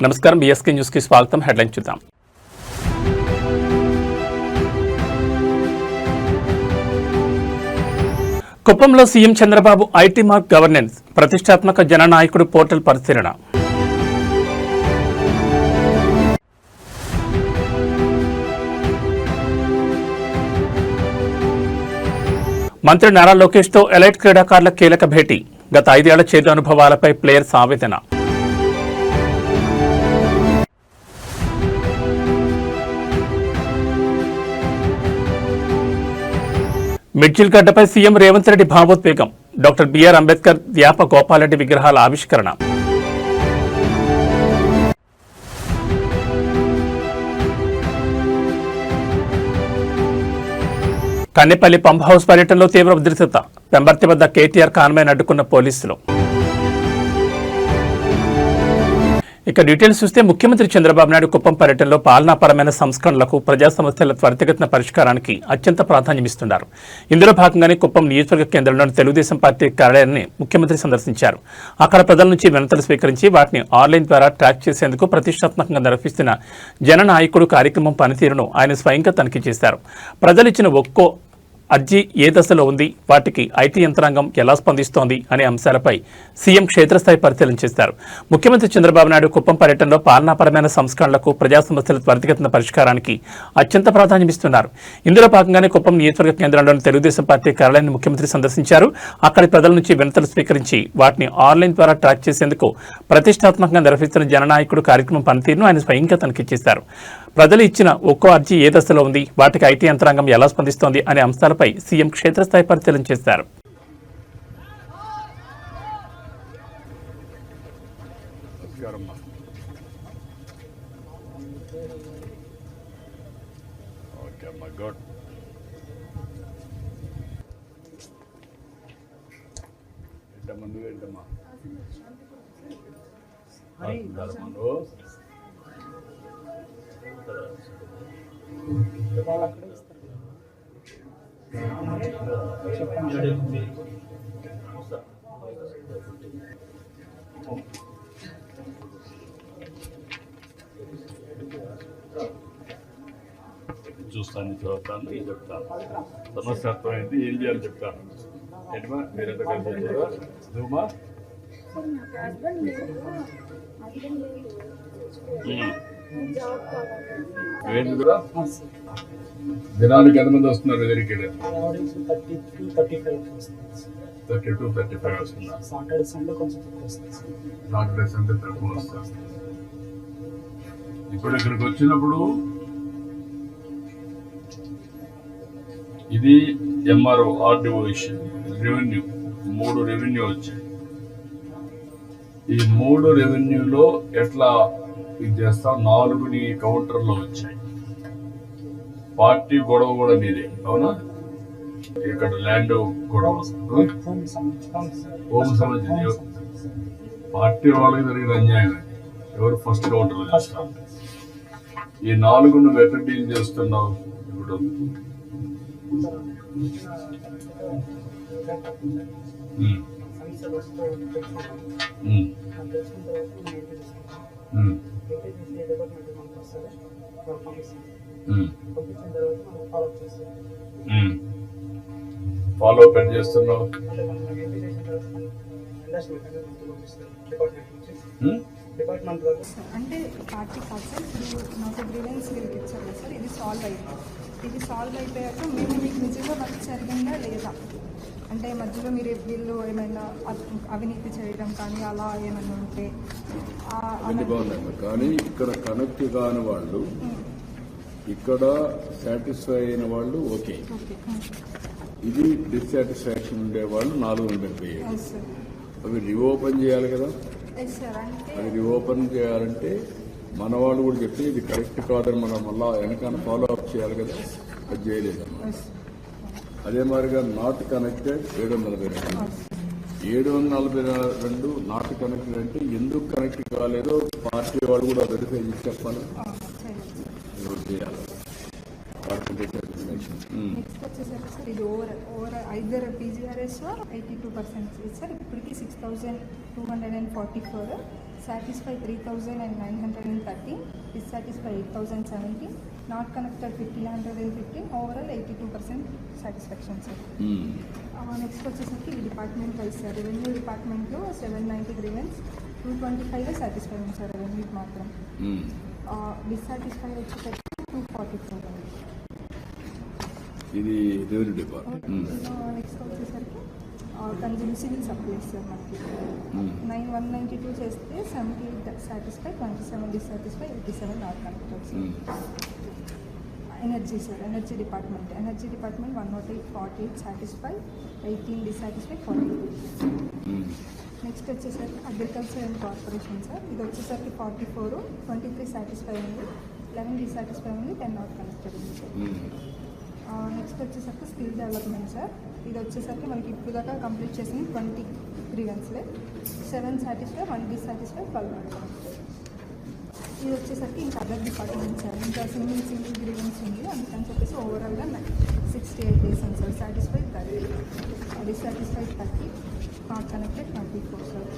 నమస్కారం BSK news కి స్వాగతం. హెడ్లైన్ చూద్దాం. కుప్పంలో CM Chandrababu IT mark governance ప్రతిష్టాత్మక జననాయకుడు పోర్టల్ పరిశీలన. మంత్రి నారా లోకేష్ తో ఎలైట్ క్రీడాకారుల కీలక భేటీ. గత 5 ఏళ్ల చేదు అనుభవాలపై ప్లేయర్స్ ఆవేదన. మిడ్జిల్ గడ్డపై సీఎం రేవంత్ రెడ్డి భావోద్వేగం. డాక్టర్ బిఆర్ అంబేద్కర్, వ్యాప గోపాలరెడ్డి విగ్రహాల ఆవిష్కరణ. కన్నెపల్లి పంప్ హౌస్ పర్యటనలో తీవ్ర ఉద్రిక్తత. పెంబర్తి వద్ద కేటీఆర్ కాన్వాయ్ను అడ్డుకున్న పోలీసులు. ఇక డీటెయిల్స్ చూస్తే ముఖ్యమంత్రి చంద్రబాబు నాయుడు కుప్పం పర్యటనలో పాలనాపరమైన సంస్కరణలకు, ప్రజా సమస్యల త్వరితగతిన పరిష్కారానికి అత్యంత ప్రాధాన్యమిస్తున్నారు. ఇందులో భాగంగానే కుప్పం నియోజకవర్గ కేంద్రంలోని తెలుగుదేశం పార్టీ కార్యాలయాన్ని ముఖ్యమంత్రి సందర్శించారు. అక్కడ ప్రజల నుంచి వినతులు స్వీకరించి వాటిని ఆన్లైన్ ద్వారా ట్రాక్ చేసేందుకు ప్రతిష్టాత్మకంగా నిర్వహిస్తున్న జననాయకుడు కార్యక్రమం పనితీరును ఆయన స్వయంగా తనిఖీ చేశారు. ప్రజలిచ్చిన ఒక్కో అర్జీ ఏ దశలో ఉంది, వాటికి ఐటీ యంత్రాంగం ఎలా స్పందిస్తోంది అనే అంశాలపై సీఎం క్షేత్రస్థాయి పరిశీలన చేశారు. ముఖ్యమంత్రి చంద్రబాబు నాయుడు కుప్పం పర్యటనలో పాలనాపరమైన సంస్కరణలకు, ప్రజా సమస్యల త్వరితగతిన పరిష్కారానికి అత్యంత ప్రాధాన్యమిస్తున్నారు. ఇందులో భాగంగానే కుప్పం నియోజకవర్గ కేంద్రంలోని తెలుగుదేశం పార్టీ కార్యాలయాన్ని ముఖ్యమంత్రి సందర్శించారు. అక్కడి ప్రజల నుంచి వినతులు స్వీకరించి వాటిని ఆన్లైన్ ద్వారా ట్రాక్ చేసేందుకు ప్రతిష్టాత్మకంగా నిర్వహిస్తున్న జననాయకుడు కార్యక్రమం పనితీరును ఆయన స్వయంగా తనిఖీ చేశారు. ప్రజలు ఇచ్చిన ఒక్కో అర్జీ ఏ దశలో ఉంది, వాటికి ఐటీ యంత్రాంగం ఎలా స్పందిస్తోంది అనే అంశాలపై సీఎం క్షేత్రస్థాయి పరిశీలన చేశారు. చూస్తాను, చదువుతాను, చెప్తాను. సమస్య అర్థమైంది, ఏం చేయాలి చెప్తాను. ఏంటమ్మా మీరెంత కలిసి దినానికి ఎంతమంది వస్తున్నారు? దగ్గరికి 32-35 వస్తున్నారు. సాటర్డే సండే తక్కువ వస్తారు. ఇప్పుడు ఇక్కడికి వచ్చినప్పుడు ఇది MRO, RDO issue, revenue, 3 revenue వచ్చాయి. ఈ 3 రెవెన్యూలో ఎట్లా ఇది చేస్తాం? 4 కౌంటర్లో వచ్చాయి. పార్టీ గొడవ కూడా నీదే, అవునా? ఇక్కడ ల్యాండ్ గొడవ, హోమ్ సంబంధించింది. పార్టీ వాళ్ళకి జరిగిన అన్యాయం. ఎవరు ఫస్ట్ కౌంటర్లో చేస్తారు? ఈ 4 నువ్వు ఎక్కడ డీల్ చేస్తున్నావు? ఇప్పుడు ఫాలో అప్ ఎట్ చేస్తున్నావు? అంటే పార్టీ కాదు సార్, ఇప్పుడు నాకు గ్రీవెన్స్ వీళ్ళకి ఇచ్చారు సార్. ఇది సాల్వ్ అయిపోయాక మేము మీకు నిజంగా వర్క్ జరిగిందా లేదా, అంటే మధ్యలో మీరు వీళ్ళు ఏమైనా అవినీతి చేయడం కానీ అలా ఏమైనా ఉంటే కానీ ఇక్కడ కనెక్ట్ కాని వాళ్ళు, ఇక్కడ సాటిస్ఫై అయిన వాళ్ళు ఓకే. ఇది డిస్సాటిస్ఫాక్షన్ ఉండేవాళ్ళు 480. అవి రీఓపెన్ చేయాలి కదా. అది రీఓపెన్ చేయాలంటే మన వాళ్ళు కూడా చెప్తే ఇది కరెక్ట్ కాదని మనం మళ్ళా వెనకాల ఫాలో అప్ చేయాలి కదా. అది చేయలేదమ్మా. అదే మాదిరిగా నాట్ కనెక్టెడ్ 742 నాట్ కనెక్టెడ్ అంటే ఎందుకు కనెక్ట్ కాలేదో పార్టీ వాళ్ళు కూడా వెరిఫై చేసి చెప్పాలి, చేయాలి. నెక్స్ట్ వచ్చేసరికి సార్ ఇది ఓవర్ ఐదర్ పీజీఆర్ఎస్ 82% సార్. ఇప్పటికి 6244 satisfied 3,930, dissatisfied 8,070, not connected 1,515, overall 82% satisfaction, sir. Next వచ్చేసరికి ఈ డిపార్ట్మెంట్ వైజ్ సార్, రెవెన్యూ డిపార్ట్మెంట్లో 790 గ్రీవెన్స్, 225 సాటిస్ఫై ఉంది సార్ రెవెన్యూ మాత్రం. డిస్సాటిస్ఫై వచ్చేసరికి 244 ఉంది. ఇది రెవెన్యూ డిపార్ట్మెంట్. నెక్స్ట్ వచ్చేసరికి కన్జ్యూమర్ సివిల్ సప్లైస్ సార్ మనకి 192 చేస్తే 78 satisfy, 27 dissatisfy, 87 not connected sir. Energy sir, energy department 108, 48 satisfy, 18 dissatisfy, 40. Next వచ్చేసరికి అగ్రికల్చర్ అండ్ కార్పొరేషన్ సార్, ఇది వచ్చేసరికి 44, 23 సాటిస్ఫై ఉంది, 11 డిస్సాటిస్ఫై ఉంది, 10 నాట్ కనెక్టెడ్ ఉంది సార్. నెక్స్ట్ వచ్చేసరికి స్కిల్ డెవలప్మెంట్ సార్, ఇది వచ్చేసరికి మనకి ఇప్పుడు దాకా కంప్లీట్ చేసింది 20 గ్రీవెన్స్లే, 7 సాటిస్ఫై, 1 డిస్సాటిస్ఫై, 12 నాట్ కనెక్టెడ్. ఇది వచ్చేసరికి ఇంకా అదర్ డిపార్ట్మెంట్ సార్, ఇంకా సింగిల్ గ్రీవెన్స్ ఉంది, అందుకని చెప్పేసి ఓవరాల్గా 68 డేస్ ఉంది sir. Satisfy 30, dissatisfy 30, not connected 24 sir.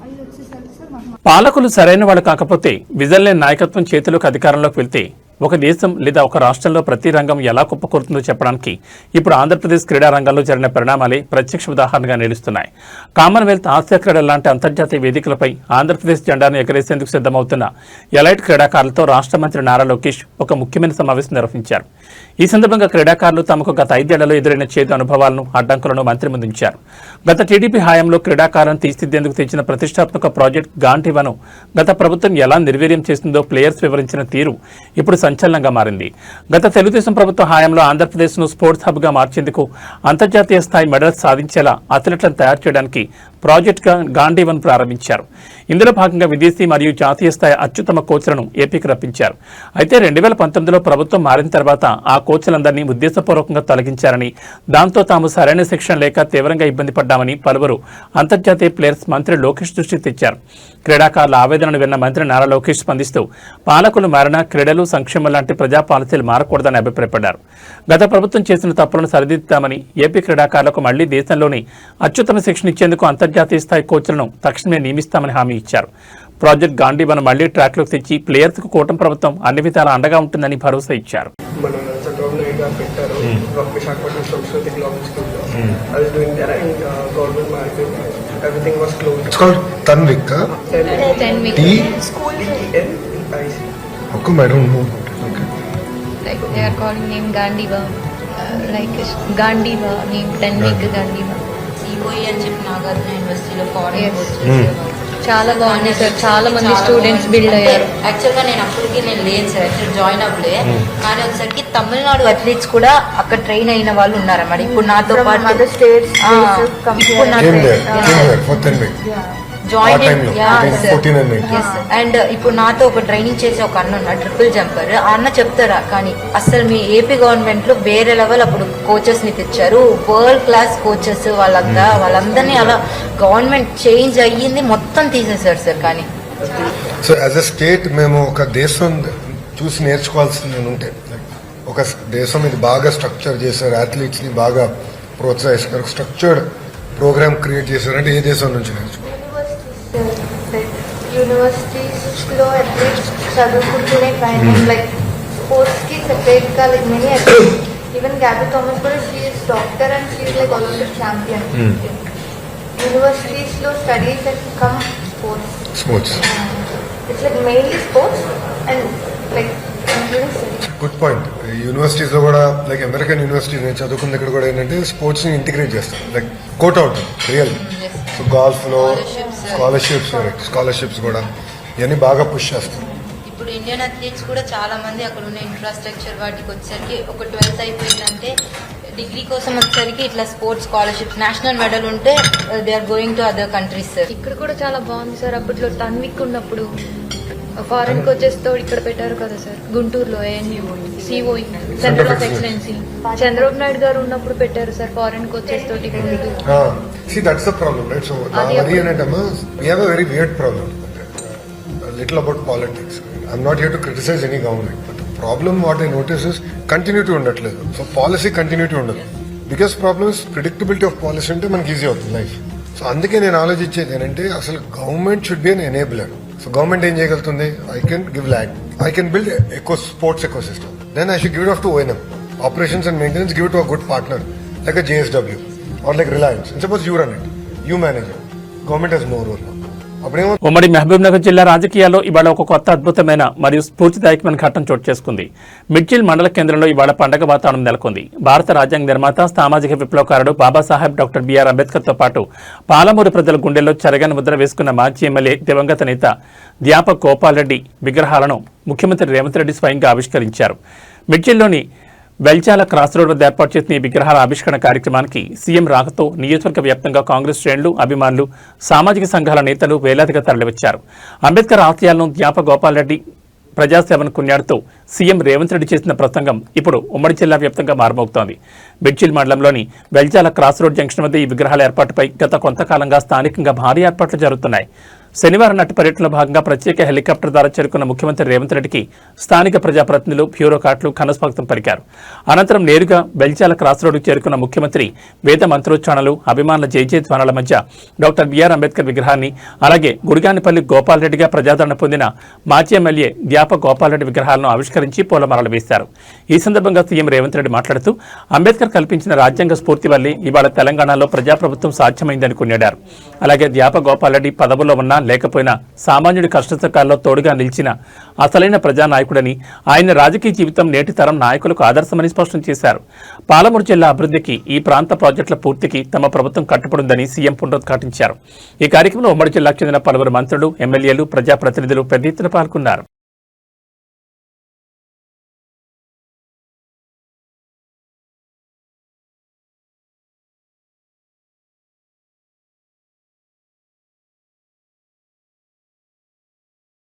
అది వచ్చేసరికి సార్ మాకు పాలకులు సరైన వాళ్ళు కాకపోతే విజన్ లేని నాయకత్వం చేతిలోకి అధికారంలోకి వెళ్తే ఒక దేశం లేదా ఒక రాష్ట్రంలో ప్రతి రంగం ఎలా కుప్పకూరుతుందో చెప్పడానికి ఇప్పుడు ఆంధ్రప్రదేశ్ క్రీడా రంగంలో జరిగిన పరిణామాలే ప్రత్యక్ష ఉదాహరణగా నిలుస్తున్నాయి. కామన్వెల్త్, ఆసియా క్రీడల లాంటి అంతర్జాతీయ వేదికలపై ఆంధ్రప్రదేశ్ జెండాను ఎగరేసేందుకు సిద్ధమవుతున్న ఎలైట్ క్రీడాకారులతో రాష్ట్ర మంత్రి నారా లోకేష్ ఒక ముఖ్యమైన సమావేశం నిర్వహించారు. ఈ సందర్భంగా క్రీడాకారులు తమకు గత 5 ఏళ్లలో ఎదురైన చేదు అనుభవాలను, అడ్డంకులను మంత్రి ముందుంచారు. గత టీడీపీ హయాంలో క్రీడాకారులను తీర్చిదిద్దేందుకు తెచ్చిన ప్రతిష్టాత్మక ప్రాజెక్ట్ గాంధీవను గత ప్రభుత్వం ఎలా నిర్వీర్యం చేసిందో ప్లేయర్స్ వివరించిన తీరు ఇప్పుడు సంచలనంగా మారింది. గత తెలుగుదేశం ప్రభుత్వ హయాంలో ఆంధ్రప్రదేశ్ను స్పోర్ట్స్ హబ్గా మార్చేందుకు అంతర్జాతీయ స్థాయి మెడల్స్ సాధించేలా అథ్లెట్లను తయారు చేయడానికి ప్రాజెక్ట్గా గాంధీవన్ ప్రారంభించారు. ఇందులో భాగంగా విదేశీ మరియు జాతీయ స్థాయి అత్యుత్తమ కోచ్లను ఏపీకి రప్పించారు. అయితే 2019లో ప్రభుత్వం మారిన తర్వాత ఆ కోచ్లందరినీ ఉద్దేశపూర్వకంగా తొలగించారని, దాంతో తాము సరైన శిక్షణ లేక తీవ్రంగా ఇబ్బంది పడ్డామని పలువురు అంతర్జాతీయ ప్లేయర్స్ మంత్రి లోకేష్ దృష్టికి తెచ్చారు. క్రీడాకారుల ఆవేదనను విన్న మంత్రి నారా లోకేష్ స్పందిస్తూ పాలకులు మారినా క్రీడలు, సంక్షేమం లాంటి ప్రజా పాలసీలు మారకూడదని అభిప్రాయపడ్డారు. గత ప్రభుత్వం చేసిన తప్పులను సరిదిద్దుతామని, ఏపీ క్రీడాకారులకు మళ్లీ దేశంలోని అత్యుత్తమ శిక్షణ ఇచ్చేందుకు అంతర్జాతీయ స్థాయి కోచ్లను తక్షణమే నియమిస్తామని హామీ ఇచ్చారు. ప్రాజెక్ట్ గాంధీవన్ మళ్లీ ట్రాక్లోకి తెచ్చి ప్లేయర్స్కు కూటమి ప్రభుత్వం అన్ని విధాలా అండగా ఉంటుందని భరోసా ఇచ్చారు. మన చంద్రబాబు నాయుడు గారు పెట్టారు విశాఖపట్నం సంస్కృతి గ్లోబల్ స్కూల్లో. అది doing their and government market everything was closed. It's called Tanvik. T. How come I don't know? Okay. Like they are calling name Gandiva, like Gandiva name Tanvik Gandiva. COE అని చెప్పి నాగార్జున యూనివర్సిటీలో foreign course చాలా బాగుంది sir, చాలా మంది students build అయ్యారు. యాక్చువల్గా నేను అప్పటికి నేను లేను సార్, యాక్చువల్ జాయిన్ అవ్వలే. కానీ వచ్చేసరికి తమిళనాడు అథ్లీట్స్ కూడా అక్కడ ట్రైన్ అయిన వాళ్ళు ఉన్నారన్నమాట. ఇప్పుడు నాతో పాటు జాయిన్ అండ్ ఇప్పుడు నాతో ఒక ట్రైనింగ్ చేసే ఒక అన్న ఉన్నా, ట్రిపుల్ జంపర్. ఆ అన్న చెప్తారా, కానీ అసలు మీ ఏపీ గవర్నమెంట్ లో వేరే లెవెల్ అప్పుడు కోచెస్ ని తెచ్చారు, వరల్డ్ క్లాస్ కోచెస్. వాళ్ళందరినీ అలా గవర్నమెంట్ చేంజ్ అయ్యింది, మొత్తం తీసేశారు సార్. కానీ సో యాజ్ అ స్టేట్ మేము ఒక దేశం చూసి నేర్చుకోవాల్సింది ఉంటే, ఒక దేశం ఇది బాగా స్ట్రక్చర్ చేశారు, అథ్లీట్స్ ని బాగా ప్రోత్సహిస్తారు, స్ట్రక్చర్డ్ ప్రోగ్రామ్ క్రియేట్ చేశారంటే ఏ దేశం నుంచి నేర్చుకోవాలి? యూనివర్సిటీస్ లో అథ్లీట్స్ చదువుకుంటూనే ట్రైనింగ్ లైక్ స్పోర్ట్స్ కి సెపరేట్ గా like many athletes, even Gabby Thomas కూడా she is doctor and she is like Olympic champion. Universities లో studies like come sports, it's like mainly sports and like good point. Universities లో కూడా like American universities నేను చదువుకున్న దగ్గర కూడా ఏంటంటే sports ని ఇంటిగ్రేట్ చేస్తారు, like coat out real. So golf లో స్కాలర్షిప్స్ కూడా ఇవన్నీ బాగా పుష్ చేస్తారు. ఇప్పుడు ఇండియన్ అథ్లీట్స్ కూడా చాలా మంది అక్కడ ఉన్న ఇన్ఫ్రాస్ట్రక్చర్ వాటికి వచ్చేసరికి ఒక 12th అయిపోయిందంటే డిగ్రీ కోసం వచ్చేసరికి ఇట్లా స్పోర్ట్స్ స్కాలర్షిప్స్, నేషనల్ మెడల్ ఉంటే they are going to other countries sir. ఇక్కడ కూడా చాలా బాగుంది సార్. అప్పట్లో టన్విక్ ఉన్నప్పుడు ఫారెన్ కోచెస్ తో ఇక్కడ పెట్టారు కదా సార్, గుంటూరులో ANU COE centre of excellency. Chandrababu Naidu గారు ఉన్నప్పుడు పెట్టారు సార్ ఫారెన్ కోచెస్ తోటి Guntur. See, that's the problem, right? So, we have a very weird problem. A little about politics. I'm not here to criticize any government, but the problem what I notice is continuity undatledu. So, policy continuity undadu. Biggest problem is predictability of policy ante manaki easy avuthundi life. So అందుకే నేను ఆలోచించేది ఏంటంటే అసలు government should be an enabler. So government ఏం చేయగలుగుతుంది? I can give land, I can build sports ఎకో సిస్టమ్, then I should give it off to O N M. Operations and maintenance, give it to a good partner like a JSW or like Reliance. And suppose you run it, you manage it. Government has no role. ఉమ్మడి మహబూబ్ నగర్ జిల్లా రాజకీయాల్లో ఇవాళ ఒక కొత్త అద్భుతమైన మరియు స్ఫూర్తిదాయకమైన ఘట్టం చోటు చేసుకుంది. మిడ్జిల్ మండల కేంద్రంలో ఇవాళ పండగ వాతావరణం నెలకొంది. భారత రాజ్యాంగ నిర్మాత, సామాజిక విప్లవకారుడు బాబాసాహెబ్ డాక్టర్ బిఆర్ అంబేద్కర్ తో పాటు పాలమూరు ప్రజల గుండెల్లో చెరగని ముద్ర వేసుకున్న మాజీ ఎమ్మెల్యే దివంగత నేత ద్యాప గోపాల్ రెడ్డి విగ్రహాలను ముఖ్యమంత్రి రేవంత్ రెడ్డి స్వయంగా ఆవిష్కరించారు. మిడ్జిల్లోని వెల్చాల క్రాస్ రోడ్ వద్ద ఏర్పాటు చేసిన ఈ విగ్రహాల ఆవిష్కరణ కార్యక్రమానికి సీఎం రాకతో నియోజకవర్గ వ్యాప్తంగా కాంగ్రెస్ శ్రేణులు, అభిమానులు, సామాజిక సంఘాల నేతలు వేలాదిగా తరలివచ్చారు. అంబేద్కర్ ఆశయాలను ద్యాప గోపాల్ రెడ్డి ప్రజాసేవను కొనియాడుతూ సీఎం రేవంత్ రెడ్డి చేసిన ప్రసంగం ఇప్పుడు ఉమ్మడి జిల్లా వ్యాప్తంగా మారుమోగుతోంది. మిడ్జిల్ మండలంలోని వెల్చాల క్రాస్ రోడ్ జంక్షన్ వద్ద ఈ విగ్రహాల ఏర్పాటుపై గత కొంతకాలంగా స్థానికంగా భారీ ఏర్పాట్లు జరుగుతున్నాయి. శనివారం నాటి పర్యటనలో భాగంగా ప్రత్యేక హెలికాప్టర్ ద్వారా చేరుకున్న ముఖ్యమంత్రి రేవంత్ రెడ్డికి స్థానిక ప్రజాప్రతినిధులు, బ్యూరోక్రాట్లు ఘనస్వాగతం పలికారు. అనంతరం నేరుగా వెల్చాల క్రాస్ రోడ్డుకు చేరుకున్న ముఖ్యమంత్రి వేద మంత్రోచ్చారణలు, అభిమానుల జయజయధ్వానాల మధ్య డాక్టర్ బిఆర్ అంబేద్కర్ విగ్రహాన్ని, అలాగే గుడిగానిపల్లి గోపాల్ రెడ్డిగా ప్రజాదరణ పొందిన మాజీ ఎమ్మెల్యే ద్యాప గోపాల్ రెడ్డి విగ్రహాలను ఆవిష్కరించి పూలమాలలు వేశారు. ఈ సందర్భంగా సీఎం రేవంత్ రెడ్డి మాట్లాడుతూ అంబేద్కర్ కల్పించిన రాజ్యాంగ స్ఫూర్తి వల్లే ఇవాళ తెలంగాణలో ప్రజాప్రభుత్వం సాధ్యమైందని కొనియాడారు. అలాగే ద్యాప గోపాల్ రెడ్డి పదవుల్లో ఉన్న లేకపోయినా సామాన్యుడి కష్టసుఖాల్లో తోడుగా నిలిచిన అసలైన ప్రజానాయకుడని, ఆయన రాజకీయ జీవితం నేటి తరం నాయకులకు ఆదర్శమని స్పష్టం చేశారు. పాలమూరు జిల్లా అభివృద్ధికి, ఈ ప్రాంత ప్రాజెక్టుల పూర్తికి తమ ప్రభుత్వం కట్టుబడిందని సీఎం పునరుద్ఘాటించారు. ఈ కార్యక్రమంలో ఉమ్మడి జిల్లాకు చెందిన పలువురు మంత్రులు, ఎమ్మెల్యేలు, ప్రజాప్రతినిధులు పెద్ద ఎత్తున పాల్గొన్నారు.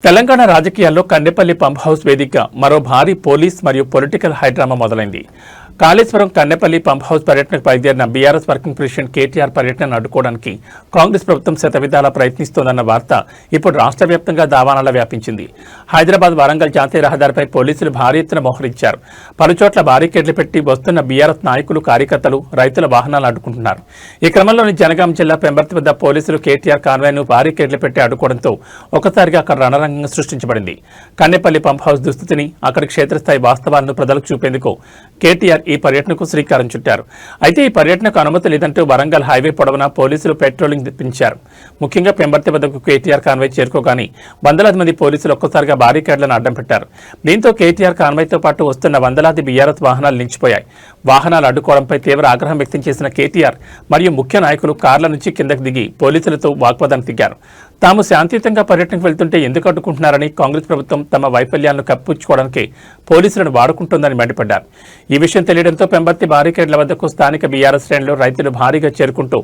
తెలంగాణ రాజకీయాల్లో కన్నెపల్లి పంప్ హౌస్ వేదికగా మరో భారీ పోలీస్ మరియు పొలిటికల్ హైడ్రామా మొదలైంది. కాళేశ్వరం కన్నెపల్లి పంప్ హౌస్ పర్యటనకు బయలుదేరిన బీఆర్ఎస్ వర్కింగ్ ప్రెసిడెంట్ కేటీఆర్ పర్యటనను అడ్డుకోవడానికి కాంగ్రెస్ ప్రభుత్వం శతవిధాలా ప్రయత్నిస్తోందన్న వార్త ఇప్పుడు రాష్ట్ర వ్యాప్తంగా దావానాలా వ్యాపించింది. హైదరాబాద్ వరంగల్ జాతీయ రహదారిపై పోలీసులు భారీ ఎత్తున మోహరించారు. పలుచోట్ల బారికేడ్లు పెట్టి వస్తున్న బీఆర్ఎస్ నాయకులు, కార్యకర్తలు, రైతుల వాహనాలు అడ్డుకుంటున్నారు. ఈ క్రమంలోని జనగాం జిల్లా పెంబర్తి వద్ద పోలీసులు కేటీఆర్ కాన్వాయ్ను బారికేడ్లు పెట్టి అడ్డుకోవడంతో ఒకసారిగా అక్కడ రణరంగం సృష్టించబడింది. కన్నెపల్లి పంప్ హౌస్ దుస్థితిని, అక్కడి క్షేత్రస్థాయి వాస్తవాలను ప్రజలకు చూపేందుకు కేటీఆర్ ఈ పర్యటనకు శ్రీకారం చుట్టారు. అయితే ఈ పర్యటనకు అనుమతి లేదంటూ వరంగల్ హైవే పొడవునా పోలీసులు పెట్రోలింగ్ పెంచారు. ముఖ్యంగా పెంబర్తి వద్దకు కేటీఆర్ కాన్వాయ్ చేరుకోగానే వందలాది మంది పోలీసులు ఒక్కసారిగా బారికేడ్లను అడ్డం పెట్టారు. దీంతో కేటీఆర్ కాన్వాయ్తో పాటు వస్తున్న వందలాది బీఆర్ఎస్ వాహనాలు నిలిచిపోయాయి. వాహనాలు అడ్డుకోవడంపై తీవ్ర ఆగ్రహం వ్యక్తం చేసిన కేటీఆర్ మరియు ముఖ్య నాయకులు కార్ల నుంచి కిందకు దిగి పోలీసులతో వాగ్వాదానికి దిగారు. తాము శాంతియుతంగా పర్యటనకు వెళ్తుంటే ఎందుకు అడ్డుకుంటున్నారని, కాంగ్రెస్ ప్రభుత్వం తమ వైఫల్యాలను కప్పిపుచ్చుకోవడానికి పోలీసులను వాడుకుంటోందని మండిపడ్డారు. ఈ విషయం తెలియడంతో పెంబర్తి బారికేడ్ల వద్దకు స్థానిక బీఆర్ఎస్ శ్రేణులు, రైతులు భారీగా చేరుకుంటూ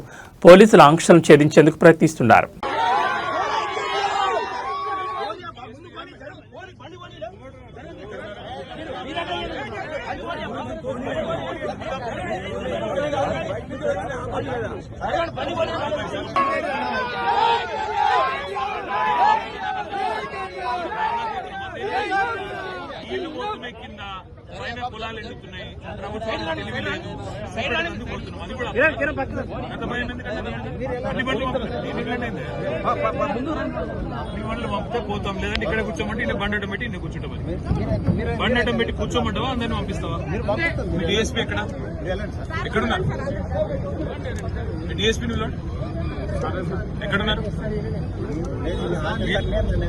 పోలీసుల ఆంక్షలను ఛేదించేందుకు ప్రయత్నిస్తున్నారు. పోతాం లేదంటే ఇక్కడ కూర్చోమంటే ఇలా బండి అడ్డం పెట్టి ఇన్ని కూర్చుంటామని బండి అడ్డం పెట్టి కూర్చోమంటావా అందరిని పంపిస్తావా? మీ డిఎస్పీ ఎక్కడున్నారు? మీ డిఎస్పీ నువ్వు ఎక్కడున్నారు?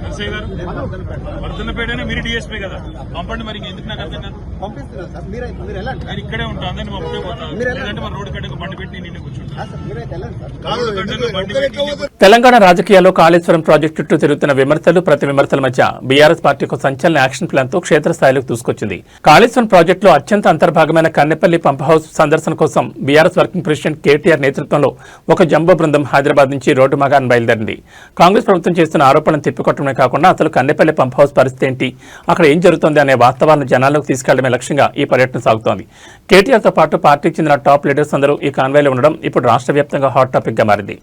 నర్సయ్య గారు వర్ధన్నపేటనే మీరు డిఎస్పీ కదా, పంపండి. మరి ఎందుకు నాకు అర్థం కాదు. నేను ఇక్కడే ఉంటాను, అందరినీ పంపితే పోతాను. లేదంటే మరి రోడ్డు కట్టకు బండి పెట్టి నిన్ను కూర్చుంటాను. తెలంగాణ రాజకీయాల్లో కాళేశ్వరం ప్రాజెక్టు చుట్టూ తిరుగుతున్న విమర్శలు, ప్రతి విమర్శల మధ్య బీఆర్ఎస్ పార్టీ ఒక సంచలన యాక్షన్ ప్లాన్ తో క్షేత్రస్థాయిలోకి దూసుకొచ్చింది. కాళేశ్వరం ప్రాజెక్టులో అత్యంత అంతర్భాగమైన కన్నెపల్లి పంప్ హౌస్ సందర్శన కోసం బీఆర్ఎస్ వర్కింగ్ ప్రెసిడెంట్ కేటీఆర్ నేతృత్వంలో ఒక జంబో బృందం హైదరాబాద్ నుంచి రోడ్డు మార్గాన్ని బయలుదేరింది. కాంగ్రెస్ ప్రభుత్వం చేస్తున్న ఆరోపణలు తిప్పికొట్టడమే కాకుండా అసలు కన్నెపల్లి పంప్ హౌస్ పరిస్థితి ఏంటి, అక్కడ ఏం జరుగుతోంది అనే వాస్తవాలను జనాల్లోకి తీసుకెళ్లడమే లక్ష్యంగా ఈ పర్యటన సాగుతోంది. కేటీఆర్తో పాటు పార్టీకి చెందిన టాప్ లీడర్స్ అందరూ ఈ కాన్వాయ్లో ఉండడం ఇప్పుడు రాష్ట్ర వ్యాప్తంగా హాట్ టాపిక్ గా మారింది.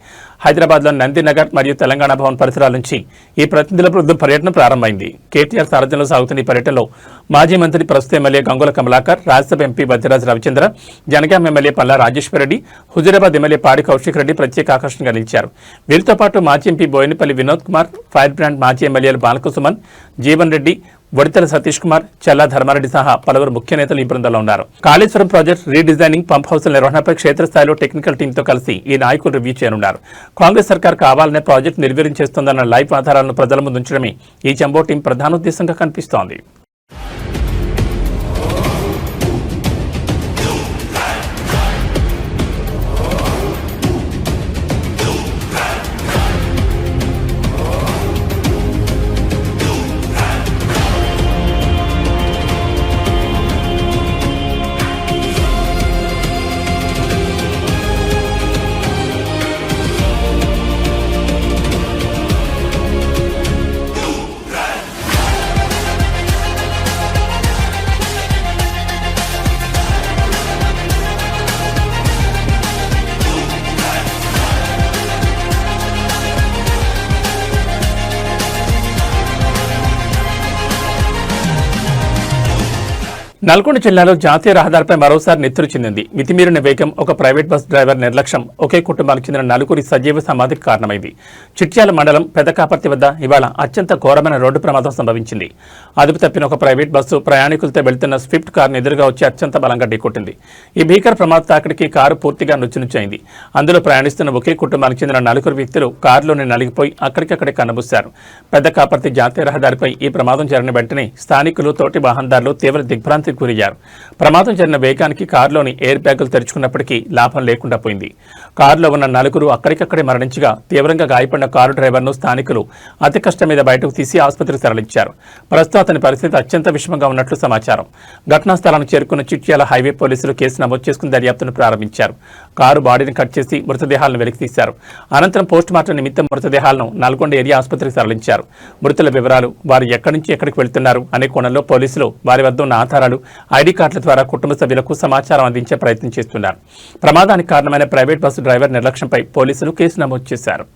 హైదరాబాద్లోని నందినగర్ మరియు తెలంగాణ భవన్ పరిసరాల నుంచి ఈ ప్రతినిధుల బృందం పర్యటన ప్రారంభమైంది. కేటీఆర్ సారథ్యంలో సాగుతున్న ఈ పర్యటనలో మాజీ మంత్రి ప్రస్తుత MLA Gangula Kamalakar, Rajya Sabha MP Baddiraju Ravichandra, Jangaon MLA Palla Rajeshwar Reddy, Huzurabad MLA Padi Kaushik Reddy ప్రత్యేక ఆకర్షణగా నిలిచారు. వీరితో పాటు మాజీ MP Boinapalli Vinod Kumar, fire brand మాజీ ఎమ్మెల్యేలు బాలకుసుమన్, జీవన్ రెడ్డి, వడితెల సతీష్ కుమార్, చల్లా ధర్మారెడ్డి సహా పలువురు ముఖ్య నేతలు ఈ బృందంలో ఉన్నారు. కాళేశ్వరం ప్రాజెక్ట్ రీడిజైనింగ్, పంప్ హౌస్ల నిర్వహణపై క్షేత్రస్థాయిలో టెక్నికల్ టీంతో కలిసి ఈ నాయకులు రివ్యూ చేయనున్నారు. కాంగ్రెస్ సర్కార్ కావాలనే ప్రాజెక్టు నిర్వీర్యం చేస్తోందన్న లైవ్ ఆధారాలను ప్రజల ముందు ఉంచడమే ఈ జంబో టీం ప్రధానోద్దేశంగా కనిపిస్తోంది. నల్గొండ జిల్లాలో జాతీయ రహదారిపై మరోసారి నెత్తురు చెందింది. మితిమీరిన వేగం, ఒక ప్రైవేట్ బస్ డ్రైవర్ నిర్లక్ష్యం ఒకే కుటుంబానికి చెందిన నలుగురి సజీవ సమాధికి కారణమైంది. చిట్యాల మండలం పెదకాపర్తి వద్ద ఇవాళ అత్యంత ఘోరమైన రోడ్డు ప్రమాదం సంభవించింది. అదుపు తప్పిన ఒక ప్రైవేట్ బస్సు ప్రయాణికులతో వెళ్తున్న స్విఫ్ట్ కారును ఎదురుగా వచ్చి అత్యంత బలంగా ఢీకొట్టింది. ఈ భీకర ప్రమాద తాకిడికి కారు పూర్తిగా నుచ్చునుచ్చైంది. అందులో ప్రయాణిస్తున్న ఒకే కుటుంబానికి చెందిన నలుగురు వ్యక్తులు కారులోనే నలిగిపోయి అక్కడికక్కడే కన్నబూశారు. పెదకాపర్తి జాతీయ రహదారిపై ఈ ప్రమాదం జరిగిన వెంటనే స్థానికులు, తోటి వాహనదారులు తీవ్ర దిగ్భ్రాంతి గురయ్యారు. ప్రమాదం జరిగిన వేగానికి కారులోని ఎయిర్ బ్యాగులు తెరుచుకున్నప్పటికీ లాభం లేకుండా పోయింది. కారులో ఉన్న నలుగురు అక్కడికక్కడే మరణించగా తీవ్రంగా గాయపడిన కారు డ్రైవర్ను స్థానికులు అతి కష్టం మీద బయటకు తీసి ఆసుపత్రికి తరలించారు. ప్రస్తుతం అతని పరిస్థితి అత్యంత విషమంగా ఉన్నట్లు సమాచారం. ఘటనా స్థలానికి చేరుకున్న చిట్యాల హైవే పోలీసులు కేసు నమోదు చేసుకుని దర్యాప్తును ప్రారంభించారు. కారు బాడీని కట్ చేసి మృతదేహాలను వెలికితీశారు. అనంతరం పోస్టుమార్టం నిమిత్తం మృతదేహాలను నల్గొండ ఏరియా ఆసుపత్రికి తరలించారు. మృతుల వివరాలు, వారు ఎక్కడి నుంచి ఎక్కడికి వెళ్తున్నారు అనే కోణంలో పోలీసులు వారి వద్ద ఉన్న ఆధారాలు, ఐడి కార్డుల ద్వారా కుటుంబ సభ్యులకు సమాచారం అందించే ప్రయత్నం చేస్తున్నారు. ప్రమాదానికి కారణమైన ప్రైవేట్ బస్సు డ్రైవర్ నిర్లక్ష్యంపై పోలీసులు కేసు నమోదు చేశారు.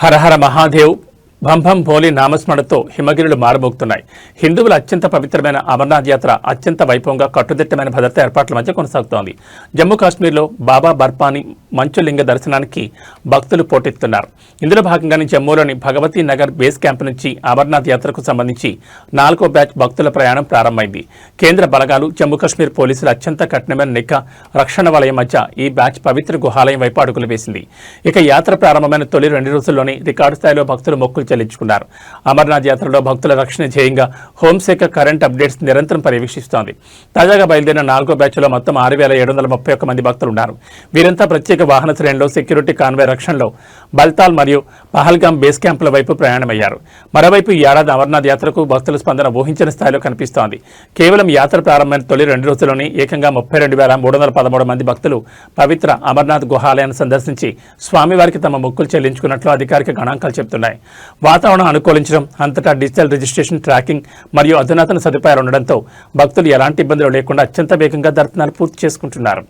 హరహర మహాదేవ్. భంభం భోలీ నామస్మరణతో హిమగిరులు మారుమోగుతున్నాయి. హిందువుల అత్యంత పవిత్రమైన అమర్నాథ్ యాత్ర అత్యంత వైభవంగా కట్టుదిట్టమైన భద్రతా ఏర్పాట్ల మధ్య కొనసాగుతోంది. జమ్మూ కాశ్మీర్లో బాబా బర్పాని మంచులింగ దర్శనానికి భక్తులు పోటెత్తున్నారు. ఇందులో భాగంగానే జమ్మూలోని భగవతీ నగర్ బేస్ క్యాంప్ నుంచి అమర్నాథ్ యాత్రకు సంబంధించి 4వ బ్యాచ్ భక్తుల ప్రయాణం ప్రారంభమైంది. కేంద్ర బలగాలు, జమ్మూ కాశ్మీర్ పోలీసుల అత్యంత కఠినమైన నిఘా, రక్షణ వలయం మధ్య ఈ బ్యాచ్ పవిత్ర గుహాలయం వైపు అడుగులు వేసింది. ఇక యాత్ర ప్రారంభమైన తొలి 2 రోజుల్లోనే రికార్డు స్థాయిలో భక్తులు మొక్కులు చెల్లించుకున్నారు. అమర్నాథ్ యాత్రలో భక్తుల రక్షణ ధ్యేయంగా హోంశాఖ కరెంట్ అప్డేట్స్ నిరంతరం పర్యవేక్షిస్తోంది. తాజాగా బయలుదేరిన 4వ బ్యాచ్లో మొత్తం 6,731 మంది భక్తులు ఉన్నారు. వీరంతా ప్రత్యేక వాహన శ్రేణిలో సెక్యూరిటీ కాన్వాయ్ రక్షణలో బల్తాల్ మరియు పహల్గాం బేస్ క్యాంపుల వైపు ప్రయాణమయ్యారు. మరోవైపు ఈ ఏడాది అమర్నాథ్ యాత్రకు భక్తుల స్పందన ఊహించిన స్థాయిలో కనిపిస్తోంది. కేవలం యాత్ర ప్రారంభమైన తొలి 2 రోజుల్లోనే ఏకంగా 32,313 మంది భక్తులు పవిత్ర అమర్నాథ్ గుహాలయాన్ని సందర్శించి స్వామివారికి తమ మొక్కులు చెల్లించుకున్నట్లు అధికారిక గణాంకాలు చెబుతున్నాయి. వాతావరణం అనుకూలించడం, అంతటా డిజిటల్ రిజిస్ట్రేషన్, ట్రాకింగ్ మరియు అధునాతన సదుపాయాలు ఉండడంతో భక్తులు ఎలాంటి ఇబ్బందులు లేకుండా అత్యంత వేగంగా దర్శనాలు పూర్తి చేసుకుంటున్నారు.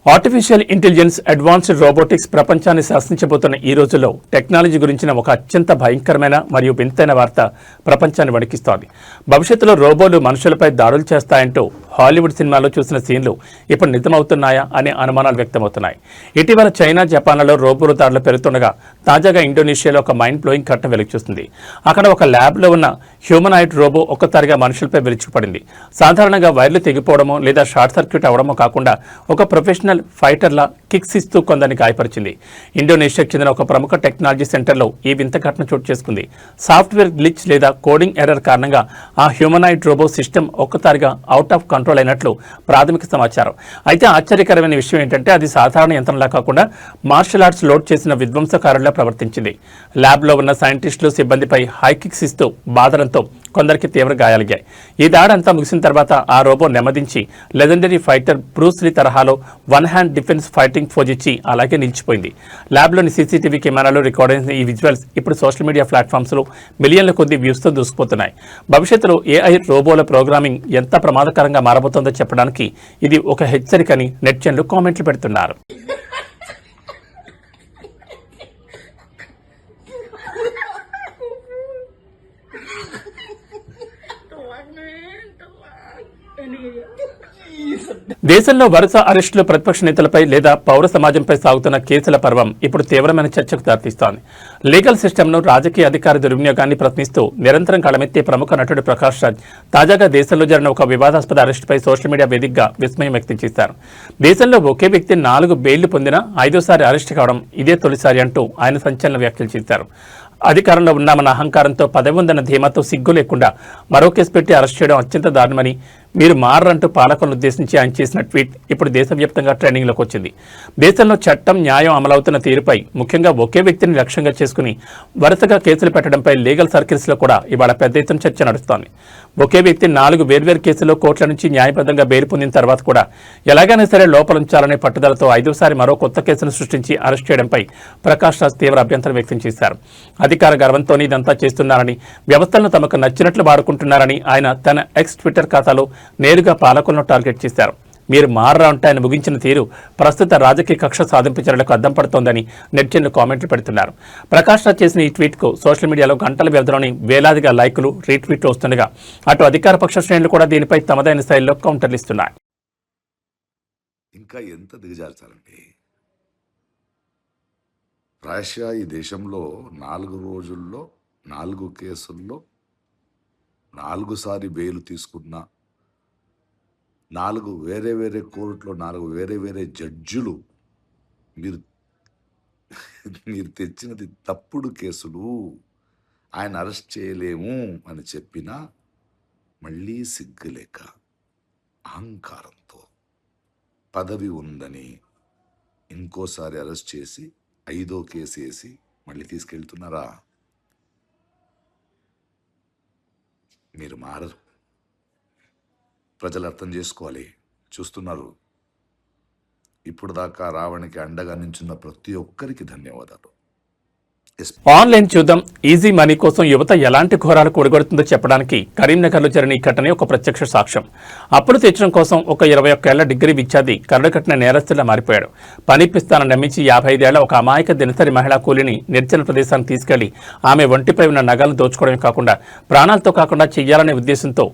ఆర్టిఫిషియల్ ఇంటెలిజెన్స్, అడ్వాన్స్డ్ రోబోటిక్స్ ప్రపంచాన్ని శాసించబోతున్న ఈ రోజుల్లో టెక్నాలజీ గురించిన ఒక అత్యంత భయంకరమైన మరియు వింతైన వార్త ప్రపంచాన్ని వణికిస్తోంది. భవిష్యత్తులో రోబోలు మనుషులపై దాడులు చేస్తాయంటూ హాలీవుడ్ సినిమాలో చూసిన సీన్లు ఇప్పుడు నిజమవుతున్నాయా అనే అనుమానాలు వ్యక్తమవుతున్నాయి. ఇటీవల చైనా, జపాన్లలో రోబోల దాడులు పెరుగుతుండగా తాజాగా ఇండోనేషియాలో ఒక మైండ్ బ్లోయింగ్ ఘటన వెలుగుచూస్తుంది. అక్కడ ఒక ల్యాబ్లో ఉన్న హ్యూమనాయిడ్ రోబో ఒక్కసారిగా మనుషులపై విరుచుకుపడింది. సాధారణంగా వైర్లు తెగిపోవడమో లేదా షార్ట్ సర్క్యూట్ అవడమో కాకుండా ఒక ప్రొఫెషనల్ ఫైటర్ల కిక్స్ ఇస్తూ కొందరిని గాయపరిచింది. ఇండోనేషియాకు చెందిన ఒక ప్రముఖ టెక్నాలజీ సెంటర్లో ఈ వింత ఘటన చోటు చేసుకుంది. సాఫ్ట్వేర్ గ్లిచ్ లేదా కోడింగ్ ఎర్రర్ కారణంగా ఆ హ్యూమనాయిడ్ రోబో సిస్టమ్ ఒక్కసారిగా అవుట్ ఆఫ్ కంట్రోల్ అయినట్లు ప్రాథమిక సమాచారం. అయితే ఆశ్చర్యకరమైన విషయం ఏంటంటే అది సాధారణ యంత్రంలా కాకుండా మార్షల్ ఆర్ట్స్ లోడ్ చేసిన విధ్వంసకారులా ప్రవర్తించింది. ల్యాబ్లో ఉన్న సైంటిస్టులు సిబ్బందిపై హై కిక్స్ ఇస్తూ బాధడంతో కొందరికి తీవ్ర గాయాలయ్యాయి. ఈ దాడంతా ముగిసిన తర్వాత ఆ రోబో నెమ్మదించి లెజెండరీ ఫైటర్ బ్రూస్ లీ తరహాలో one hand defence fighting pose ఇచ్చి అలాగే నిలిచిపోయింది. ల్యాబ్లోని సీసీటీవీ కెమెరాలో రికార్డ్ అయిన ఈ విజువల్స్ ఇప్పుడు సోషల్ మీడియా ప్లాట్ఫామ్స్లో మిలియన్ల కొద్ది వ్యూస్తో దూసుకుపోతున్నాయి. భవిష్యత్తులో ఏఐ రోబోల ప్రోగ్రామింగ్ ఎంత ప్రమాదకరంగా మారబోతోందో చెప్పడానికి ఇది ఒక హెచ్చరికని నెటిజన్లు కామెంట్లు పెడుతున్నారు. దేశంలో వరుస అరెస్టులు ప్రతిపక్ష నేతలపై లేదా పౌర సమాజంపై సాగుతున్న కేసుల పర్వం ఇప్పుడు తీవ్రమైన చర్చకు దారితీస్తోంది. లీగల్ సిస్టమ్ను రాజకీయ అధికార దుర్వినియోగాన్ని ప్రశ్నిస్తూ నిరంతరం కళమెత్తే ప్రముఖ నటుడు ప్రకాష్ రాజ్ తాజాగా దేశంలో జరిగిన ఒక వివాదాస్పద అరెస్టుపై సోషల్ మీడియా వేదికగా విస్మయం వ్యక్తం చేశారు. దేశంలో ఒకే వ్యక్తి 4 బెయిళ్లు పొందిన 5వసారి అరెస్టు కావడం ఇదే తొలిసారి అంటూ ఆయన సంచలన వ్యాఖ్యలు చేశారు. అధికారంలో ఉన్నామన్న అహంకారంతో పదవి ఉందన్న ధీమాతో సిగ్గు లేకుండా మరో కేసు పెట్టి అరెస్ట్ చేయడం అత్యంత దారుణమని, మీరు మారంటూ పాలకులను ఉద్దేశించి ఆయన చేసిన ట్వీట్ ఇప్పుడు దేశవ్యాప్తంగా ట్రెండింగ్లోకి వచ్చింది. దేశంలో చట్టం, న్యాయం అమలవుతున్న తీరుపై, ముఖ్యంగా ఒకే వ్యక్తిని లక్ష్యంగా చేసుకుని వరుసగా కేసులు పెట్టడంపై లీగల్ సర్కిల్స్లో కూడా ఇవాళ పెద్ద ఎత్తున చర్చ నడుస్తోంది. ఒకే వ్యక్తి 4 వేర్వేరు కేసుల్లో కోర్టుల నుంచి న్యాయబద్ధంగా బెయిల్ పొందిన తర్వాత కూడా ఎలాగైనా సరే లోపలుంచాలనే పట్టుదలతో 5వసారి మరో కొత్త కేసును సృష్టించి అరెస్ట్ చేయడంపై ప్రకాష్ రాజ్ తీవ్ర అభ్యంతరం వ్యక్తం చేశారు. అధికార గర్వంతోనే ఇదంతా చేస్తున్నారని, వ్యవస్థలను తమకు నచ్చినట్లు వాడుకుంటున్నారని ఆయన తన ఎక్స్ ట్విట్టర్ ఖాతాలో నేరుగా పాలకులను టార్గెట్ చేశారు. మీరు మారరా అంటే ఆయన ముగించిన తీరు ప్రస్తుత రాజకీయ కక్ష సాధింపు చర్యలకు అద్దం పడుతోందని నెటిజన్లు కామెంట్లు పెడుతున్నారు. ప్రకాష్ రాజ్ చేసిన ఈ ట్వీట్కు సోషల్ మీడియాలో గంటల వ్యవధిలోని వేలాదిగా లైకులు, రీట్వీట్లు వస్తుండగా అటు అధికార పక్ష శ్రేణులు కూడా దీనిపై తమదైన శైలిలో కౌంటర్లు ఇస్తున్నాయి. ఇంకా ఎంత దిగజార్చాలండి? రష్యా ఈ దేశంలో 4 రోజుల్లో 4 కేసుల్లో 4 సారి బెయిల్ తీసుకున్న 4 వేరే వేరే కోర్టులో 4 వేరే వేరే జడ్జిలు మీరు తెచ్చినది తప్పుడు కేసులు, ఆయన అరెస్ట్ చేయలేము అని చెప్పినా మళ్ళీ సిగ్గులేక అహంకారంతో పదవి ఉందని ఇంకోసారి అరెస్ట్ చేసి 5వ కేసు వేసి మళ్ళీ తీసుకెళ్తున్నారా? మీరు మారరు. ప్రజలు అర్థం చేసుకోవాలి, చూస్తున్నారు. ఇప్పుడు దాకా రావణికి అండగా నించున్న ప్రతి ఒక్కరికి ధన్యవాదాలు. ఆన్లైన్ చూద్దాం. ఈజీ మనీ కోసం యువత ఎలాంటి ఘోరాలు కూడగొడుతుందో చెప్పడానికి కరీంనగర్లో జరిగిన ఈ ఘటనే ఒక ప్రత్యక్ష సాక్ష్యం. అప్పులు తీర్చడం కోసం ఒక 21 ఏళ్ల డిగ్రీ విద్యార్థి కరడుకట్టిన నేరస్తులా మారిపోయాడు. పనిపిస్తానని నమ్మించి 55 ఏళ్ల ఒక అమాయక దినసరి మహిళా కూలిని నిర్జన ప్రదేశానికి తీసుకెళ్లి ఆమె ఒంటిపై ఉన్న నగలను దోచుకోవడమే కాకుండా ప్రాణాలతో కాకుండా చెయ్యాలనే ఉద్దేశంతో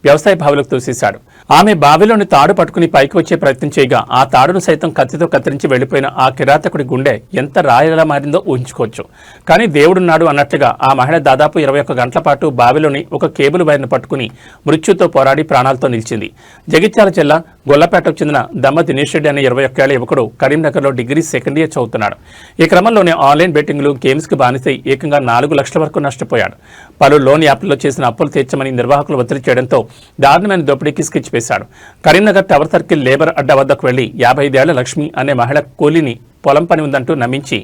వ్యవసాయ బావిలోకి తోసేశాడు. ఆమె బావిలోని తాడు పట్టుకుని పైకి వచ్చే ప్రయత్నం చేయగా ఆ తాడును సైతం కత్తితో కత్తిరించి వెళ్లిపోయిన ఆ కిరాతకుడి గుండె ఎంత రాయలా మారిందో ఊహించుకోవచ్చు. కానీ దేవుడున్నాడు అన్నట్లుగా ఆ మహిళ దాదాపు 21 గంటల పాటు బావిలోని ఒక కేబుల్ వైర్ను పట్టుకుని మృత్యుతో పోరాడి ప్రాణాలతో నిలిచింది. జగిత్యాల జిల్లా గొల్లపేటకు చెందిన దమ్మ దినేష్ రెడ్డి అనే 21 ఏళ్ల యువకుడు కరీంనగర్లో డిగ్రీ సెకండ్ ఇయర్ చదువుతున్నాడు. ఈ క్రమంలోనే ఆన్లైన్ బెట్టింగ్లు, గేమ్స్కి బానిసై ఏకంగా 4 లక్షల వరకు నష్టపోయాడు. పలు లోన్ యాప్లలో చేసిన అప్పులు తీర్చమని నిర్వాహకులు ఒత్తిడి చేయడంతో దారుణమైన దోపిడీకి స్కెచ్ వేశాడు. కరీంనగర్ టవర్ సర్కిల్ లేబర్ అడ్డా వద్దకు వెళ్లి 55 ఏళ్ల లక్ష్మి అనే మహిళ కూలీని పొలం పని ఉందంటూ నమ్మించి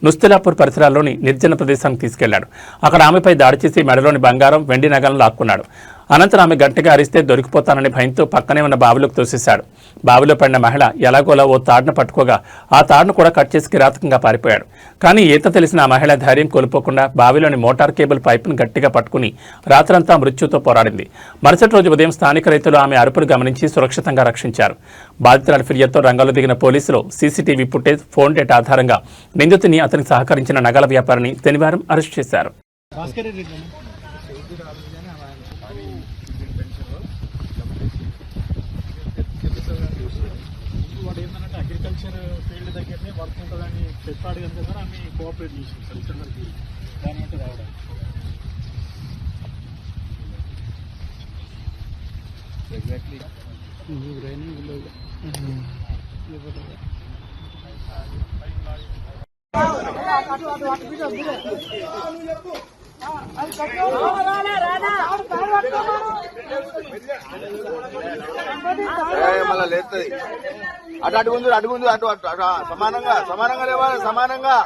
నుస్తలాపూర్ పరిసరాల్లోని నిర్జన ప్రదేశానికి తీసుకెళ్లాడు. అక్కడ ఆమెపై దాడి చేసి మెడలోని బంగారం, వెండి నగలను లాక్కున్నాడు. అనంతరం ఆమె గట్టిగా అరిస్తే దొరికిపోతానని భయంతో పక్కనే ఉన్న బావిలోకి తోసేశాడు. బావిలో పడిన మహిళ ఎలాగోలా ఓ తాడును పట్టుకోగా ఆ తాడును కూడా కట్ చేసి కిరాతకంగా పారిపోయాడు. కానీ ఈత తెలిసిన ఆ మహిళ ధైర్యం కోల్పోకుండా బావిలోని మోటార్ కేబుల్ పైపును గట్టిగా పట్టుకుని రాత్రంతా మృత్యుతో పోరాడింది. మరుసటి రోజు ఉదయం స్థానిక రైతులు ఆమె అరుపులు గమనించి సురక్షితంగా రక్షించారు. బాధితురాలి ఫిర్యాదుతో రంగంలో దిగిన పోలీసులు సీసీటీవీ ఫుటేజ్, ఫోన్ డేటా ఆధారంగా నిందితుని, అతనికి సహకరించిన నగల వ్యాపారిని శనివారం అరెస్ట్ చేశారు. అగ్రికల్చర్ ఫీల్డ్ దగ్గరనే వర్క్ ఉంటుందని చెప్పాడు కనుక సార్ ఆమె కోఆపరేట్ చేసింది సార్ ఇక్కడికి దాని అంటే రావడం. ఎగ్జాక్ట్లీ మళ్ళా లేస్తుంది. అటు ముందు అటు సమానంగా లేవాలి, సమానంగా.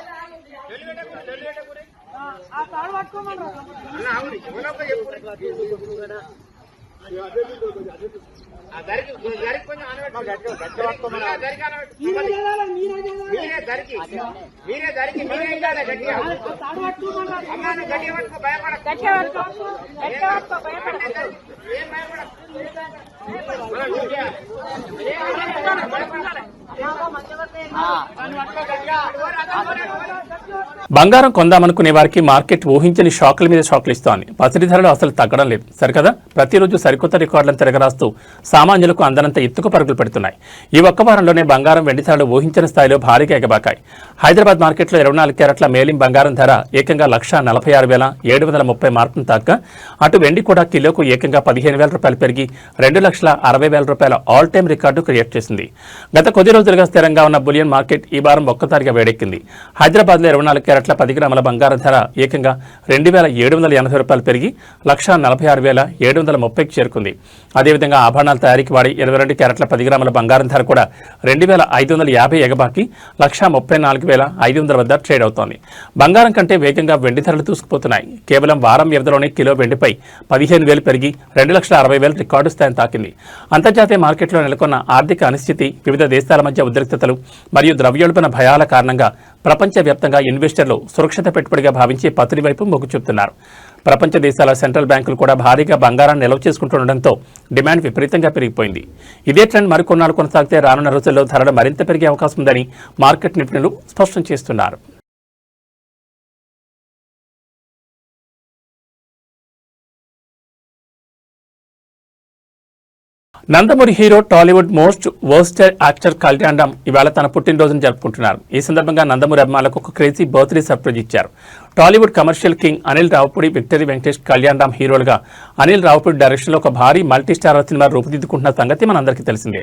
బంగారం కొందామనుకునే వారికి మార్కెట్ ఊహించని షాకుల మీద షాకులు ఇస్తోంది. పసిడి ధరలు అసలు తగ్గడం లేదు సరికదా. ప్రతిరోజు సరికొత్త రికార్డులను తిరగరాస్తూ సామాన్యులకు అందనంత ఎత్తుకు పరుగులు పెడుతున్నాయి. ఈ ఒక్క వారంలోనే బంగారం, వెండి ధరలు ఊహించని స్థాయిలో భారీగా ఎగబాకాయి. హైదరాబాద్ మార్కెట్లో 24 క్యారెట్ల మేలిం బంగారం ధర ఏకంగా 1,46,730 మార్కును తాక్క అటు వెండి కూడా కిలోకు ఏకంగా 15,000 రూపాయలు పెరిగి 2,60,000 రూపాయల ఆల్ టైమ్ రికార్డు క్రియేట్ చేసింది. గత కొద్ది రోజులుగా స్థిరంగా ఉన్న బులియన్ మార్కెట్ ఈ వారం ఒక్కసారిగా వేడెక్కింది. హైదరాబాద్లో 24 క్యారెట్ల 10 గ్రాముల బంగారం ధర ఏకంగా 2,780 రూపాయలు పెరిగి 1,46,730కి చేరుకుంది. అదేవిధంగా ఆభరణాల తయారీకి వాడి 22 క్యారెట్ల 10 గ్రాముల బంగారం ధర కూడా 2,550 ఎగబాకి 1,34,500 వద్ద ట్రేడ్ అవుతోంది. బంగారం కంటే వేగంగా వెండి ధరలు దూసుకుపోతున్నాయి. కేవలం వారం వ్యవధిలోనే కిలో వెండిపై 15,000 పెరిగి 2,60,000 రికార్డు స్థాయిని తాకింది. అంతర్జాతీయ మార్కెట్లో నెలకొన్న ఆర్థిక అనిశ్చితి, వివిధ దేశాల మధ్య ఉద్రిక్తతలు మరియు ద్రవ్యోల్బణ భయాల కారణంగా ప్రపంచవ్యాప్తంగా ఇన్వెస్టర్లు సురక్షిత పెట్టుబడిగా భావించి పత్తి వైపు మొగ్గు చూపుతున్నారు. ప్రపంచ దేశాల సెంట్రల్ బ్యాంకులు కూడా భారీగా బంగారాన్ని నిల్వ చేసుకుంటుండటంతో డిమాండ్ విపరీతంగా పెరిగిపోయింది. ఇదే ట్రెండ్ మరికొన్నాళ్ళు కొనసాగితే రానున్న రోజుల్లో ధరలు మరింత పెరిగే అవకాశం ఉందని మార్కెట్ నిపుణులు స్పష్టం చేస్తున్నారు. Nandamuri hero Tollywood most versatile actor Kalyan Ram ఇవాళ తన పుట్టినరోజును జరుపుకుంటున్నారు. ఈ సందర్భంగా నందమూరి అభిమానులకు ఒక క్రేజీ బర్త్డే సర్ప్రైజ్ ఇచ్చారు. Tollywood commercial king Anil Ravipudi, Victory Venkatesh, Kalyan Ram హీరోలుగా అనిల్ రావుపూడి డైరెక్షన్లో ఒక భారీ మల్టీ స్టారర్ సినిమా రూపుదిద్దుకుంటున్న సంగతి మనందరికీ తెలిసిందే.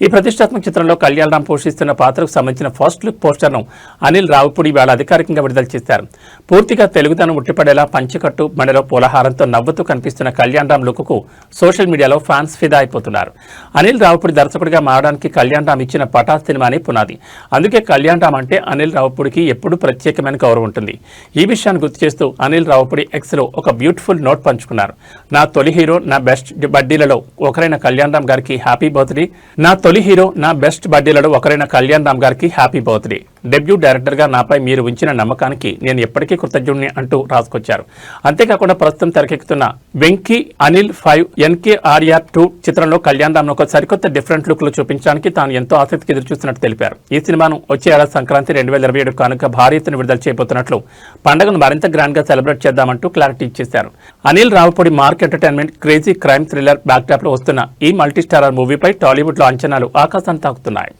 ఈ ప్రతిష్టాత్మక చిత్రంలో కళ్యాణ్ రామ్ పోషిస్తున్న పాత్రకు సంబంధించిన ఫస్ట్ లుక్ పోస్టర్ను అనిల్ రావుపూడి ఇవాళ అధికారికంగా విడుదల చేశారు. పూర్తిగా తెలుగుదనం ఉట్టిపడేలా పంచెకట్టు, మెడలో పూలహారంతో నవ్వుతూ కనిపిస్తున్న కళ్యాణ్ రామ్ లుక్కు సోషల్ మీడియాలో ఫ్యాన్స్ ఫిదా అయిపోతున్నారు. అనిల్ రావుపూడి దర్శకుడిగా మారడానికి కళ్యాణ్ రామ్ ఇచ్చిన పటాస్ సినిమానే పునాది. అందుకే కళ్యాణ్ రామ్ అంటే అనిల్ రావుపూడికి ఎప్పుడూ ప్రత్యేకమైన గౌరవం ఉంటుంది. ఈ విషయాన్ని గుర్తు చేస్తూ అనిల్ రావుపూడి ఎక్స్లో ఒక బ్యూటిఫుల్ నోట్ పంచుకున్నారు. నా తొలి హీరో, నా బెస్ట్ బడ్డీలలో ఒకరైన కళ్యాణ్ రామ్ గారికి హ్యాపీ బర్త్డే. నా తొలి హీరో, నా బెస్ట్ బడ్డీలలో ఒకరైన కళ్యాణ్ రామ్ గారికి హ్యాపీ బర్త్డే. డెబ్యూ డైరెక్టర్గా నాపై మీరు ఉంచిన నమ్మకానికి నేను ఎప్పటికీ కృతజ్ఞుడిని అంటూ రాసుకొచ్చారు. అంతేకాకుండా ప్రస్తుతం తెరకెక్కుతున్న వెంకీ అనిల్ 5 NKRR 2 చిత్రంలో కళ్యాణ్ రామ్ ఒక సరికొత్త డిఫరెంట్ లుక్ లో చూపించడానికి తాను ఎంతో ఆసక్తికి ఎదురుచూస్తున్నట్టు తెలిపారు. ఈ సినిమాను వచ్చే ఏడాది సంక్రాంతి 2027 కానుక భారీ ఎత్తున విడుదల చేయబోతున్నట్లు, పండుగను మరింత గ్రాండ్ గా సెలబ్రేట్ చేద్దామంటూ క్లారిటీ ఇచ్చేశారు. Anil Ravipudi mark entertainment crazy crime thriller backdrop లో వస్తున్న ఈ మల్టీ స్టారర్ మూవీపై టాలీవుడ్ లో అంచనాలు ఆకాశాన్ని తాకుతున్నాయి.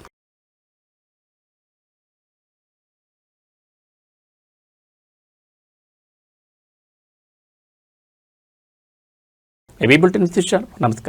ఏబీ బులెటిన్ విశేషాలు. నమస్కారం.